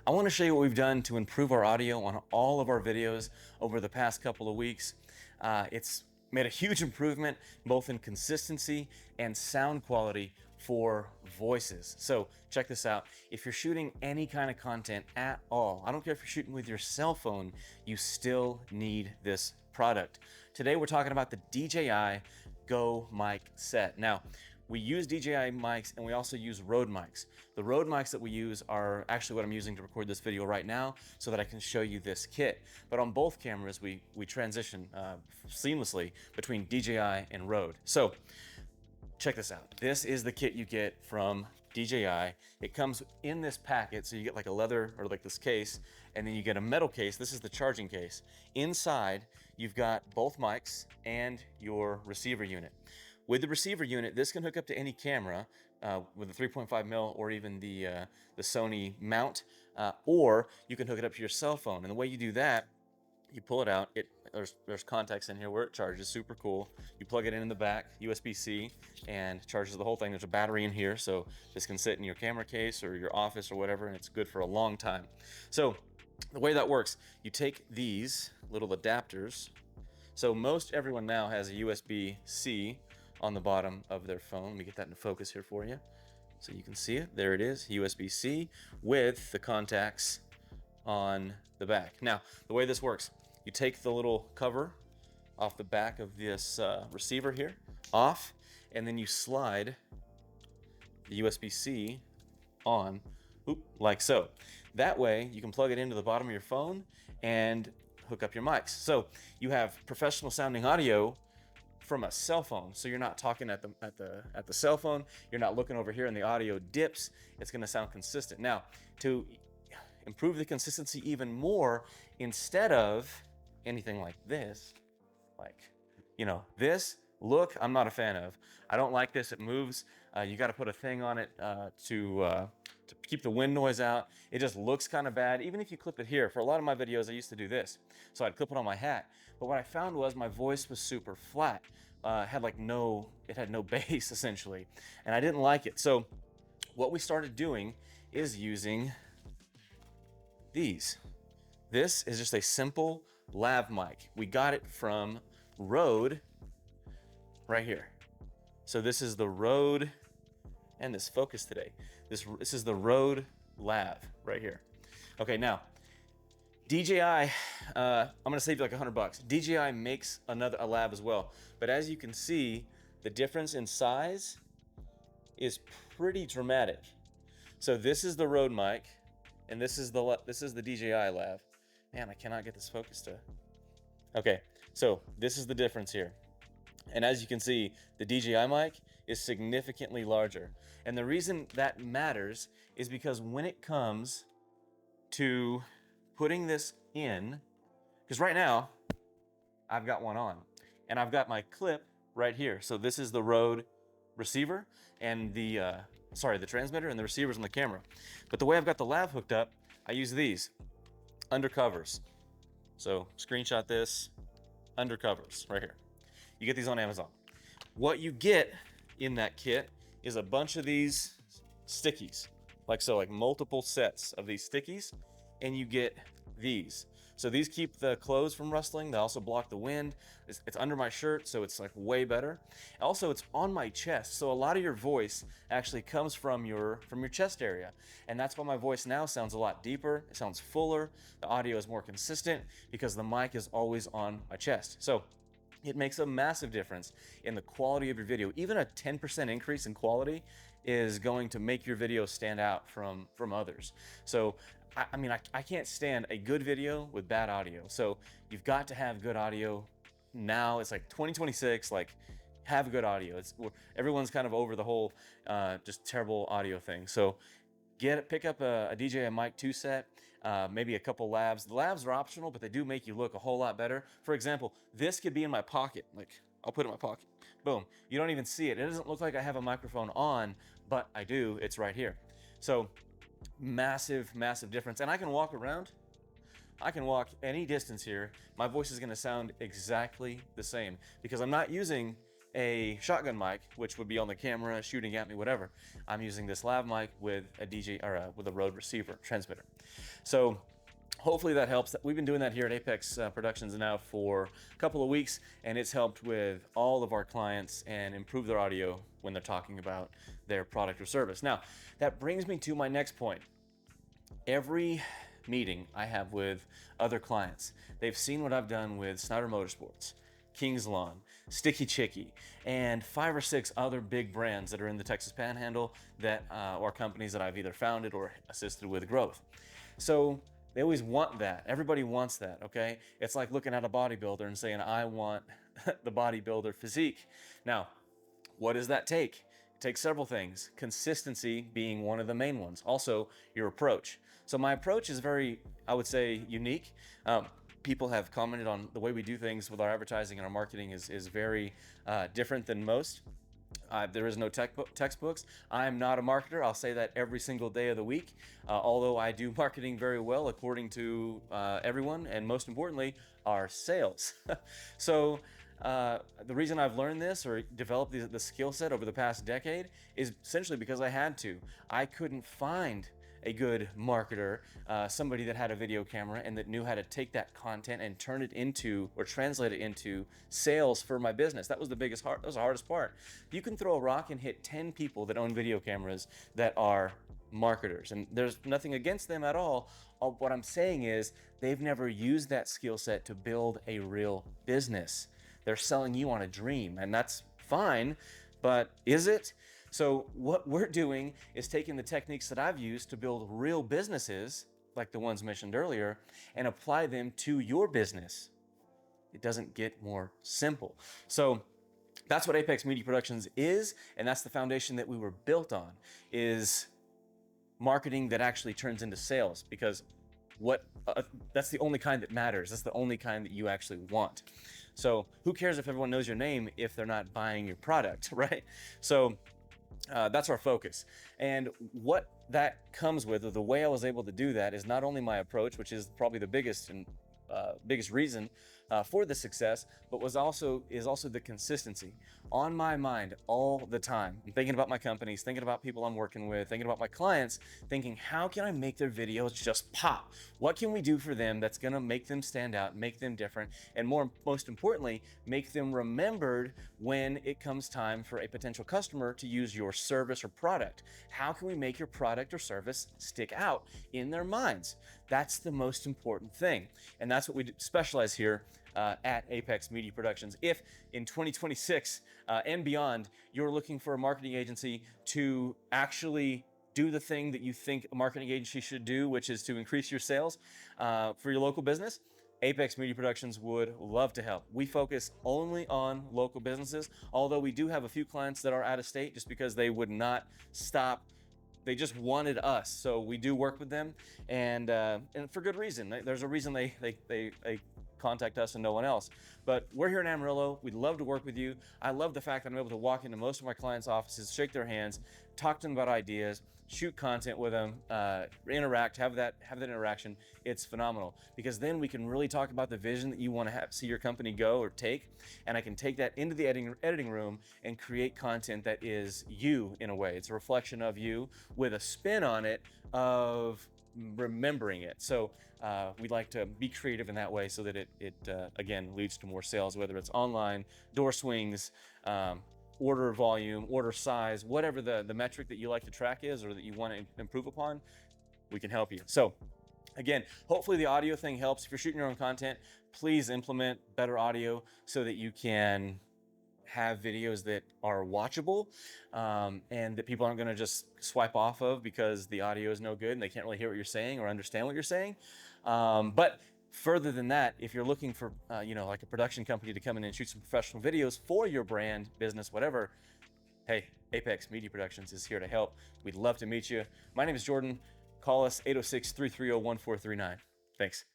I want to show you what we've done to improve our audio on all of our videos over the past couple of weeks. It's made a huge improvement both in consistency and sound quality for voices. So check this out. If you're shooting any kind of content at all, I don't care if you're shooting with your cell phone, you still need this product. Today we're talking about the DJI Go mic set. Now, we use DJI mics and we also use Rode mics. The Rode mics that we use are actually what I'm using to record this video right now so that I can show you this kit. But on both cameras, we transition seamlessly between DJI and Rode. So check this out. This is the kit you get from DJI. It comes in this packet, so you get like a leather or like this case, and then you get a metal case. This is the charging case. Inside, you've got both mics and your receiver unit. With the receiver unit, this can hook up to any camera with a 3.5 mil or even the Sony mount, or you can hook it up to your cell phone. And the way you do that, you pull it out. There's contacts in here where it charges. Super cool. You plug it in the back, USB-C, and charges the whole thing. There's a battery in here, so this can sit in your camera case or your office or whatever, and it's good for a long time. So the way that works, you take these little adapters. So most everyone now has a USB-C on the bottom of their phone. Let me get that into focus here for you so you can see it. There it is, USB-C with the contacts on the back. Now, the way this works, you take the little cover off the back of this receiver here, off, and then you slide the USB-C on, like so. That way, you can plug it into the bottom of your phone and hook up your mics. So you have professional sounding audio from a cell phone, so you're not talking at the cell phone. You're not looking over here and the audio dips. It's going to sound consistent. Now, to improve the consistency even more, instead of anything like this, this look, I'm not a fan of. I don't like this. It moves. You got to put a thing on it to keep the wind noise out. It just looks kind of bad. Even if you clip it here, for a lot of my videos, I used to do this. So I'd clip it on my hat. But what I found was my voice was super flat. It had no bass essentially, and I didn't like it. So what we started doing is using these. This is just a simple lav mic. We got it from Rode right here. So this is the Rode, and this focus today. This is the Rode lav right here. Okay, now DJI, I'm gonna save you like $100. DJI makes a lav as well, but as you can see, the difference in size is pretty dramatic. So this is the Rode mic, and this is the DJI lav. Man, I cannot get this focus to. Okay, so this is the difference here. And as you can see, the DJI mic is significantly larger. And the reason that matters is because when it comes to putting this in, because right now I've got one on and I've got my clip right here. So this is the Rode receiver and the transmitter, and the receiver's on the camera. But the way I've got the lav hooked up, I use these undercovers. So screenshot this, undercovers right here. You get these on Amazon. What you get in that kit is a bunch of these stickies, like multiple sets of these stickies, and you get these. So these keep the clothes from rustling. They also block the wind. It's under my shirt, so it's like way better. Also, it's on my chest, so a lot of your voice actually comes from your chest area, and that's why my voice now sounds a lot deeper. It sounds fuller. The audio is more consistent because the mic is always on my chest. So it makes a massive difference in the quality of your video. Even a 10% increase in quality is going to make your video stand out from others. So, I can't stand a good video with bad audio. So you've got to have good audio now. It's like 2026, have good audio. Everyone's kind of over the whole just terrible audio thing. So pick up a DJI Mic 2 set, maybe a couple lavs. The lavs are optional, but they do make you look a whole lot better. For example, this could be in my pocket. I'll put it in my pocket. Boom. You don't even see it. It doesn't look like I have a microphone on, but I do. It's right here. So massive difference. And I can walk around. I can walk any distance here. My voice is going to sound exactly the same because I'm not using a shotgun mic, which would be on the camera, shooting at me, whatever. I'm using this lav mic with a DJ or with a Rode receiver transmitter. So hopefully that helps. We've been doing that here at Apex Productions now for a couple of weeks, and it's helped with all of our clients and improve their audio when they're talking about their product or service. Now, that brings me to my next point. Every meeting I have with other clients, they've seen what I've done with Snyder Motorsports, King's Lawn, Sticky Chicky, and 5 or 6 other big brands that are in the Texas Panhandle that are companies that I've either founded or assisted with growth. So they always want that. Everybody wants that, okay? It's like looking at a bodybuilder and saying, I want the bodybuilder physique. Now, what does that take? It takes several things, consistency being one of the main ones. Also, your approach. So my approach is very, I would say, unique. People have commented on the way we do things with our advertising and our marketing is very different than most. There is no textbooks. I'm not a marketer. I'll say that every single day of the week, although I do marketing very well according to everyone, and most importantly, our sales. So the reason I've learned this or developed the skill set over the past decade is essentially because I had to. I couldn't find a good marketer, somebody that had a video camera and that knew how to take that content and turn it into or translate it into sales for my business. That was that was the hardest part. You can throw a rock and hit 10 people that own video cameras that are marketers, and there's nothing against them at all. What I'm saying is they've never used that skill set to build a real business. They're selling you on a dream, and that's fine, but is it? So what we're doing is taking the techniques that I've used to build real businesses, like the ones mentioned earlier, and apply them to your business. It doesn't get more simple. So that's what Apex Media Productions is, and that's the foundation that we were built on, is marketing that actually turns into sales, because that's the only kind that matters. That's the only kind that you actually want. So who cares if everyone knows your name if they're not buying your product, right? So that's our focus. And what that comes with, or the way I was able to do that, is not only my approach, which is probably the biggest reason for the success, but is also the consistency on my mind all the time. I'm thinking about my companies, thinking about people I'm working with, thinking about my clients, thinking, how can I make their videos just pop? What can we do for them that's gonna make them stand out, make them different, and most importantly, make them remembered when it comes time for a potential customer to use your service or product? How can we make your product or service stick out in their minds? That's the most important thing. And that's what we specialize here at Apex Media Productions. If in 2026 and beyond, you're looking for a marketing agency to actually do the thing that you think a marketing agency should do, which is to increase your sales for your local business, Apex Media Productions would love to help. We focus only on local businesses, although we do have a few clients that are out of state just because they would not stop. They just wanted us, so we do work with them, and for good reason. There's a reason they contact us and no one else. But we're here in Amarillo. We'd love to work with you. I love the fact that I'm able to walk into most of my clients' offices, shake their hands, talk to them about ideas, shoot content with them, interact, have that interaction. It's phenomenal, because then we can really talk about the vision that you want to see your company go or take, and I can take that into the editing room and create content that is you in a way. It's a reflection of you with a spin on it of remembering it. So we'd like to be creative in that way so that it again leads to more sales, whether it's online, door swings, order volume, order size, whatever the metric that you like to track is or that you want to improve upon, we can help you. So again, hopefully the audio thing helps. If you're shooting your own content, please implement better audio so that you can have videos that are watchable and that people aren't going to just swipe off of because the audio is no good and they can't really hear what you're saying or understand what you're saying. But further than that, if you're looking for like a production company to come in and shoot some professional videos for your brand, business, whatever, hey, Apex Media Productions is here to help. We'd love to meet you. My name is Jordan. Call us 806-330-1439. Thanks.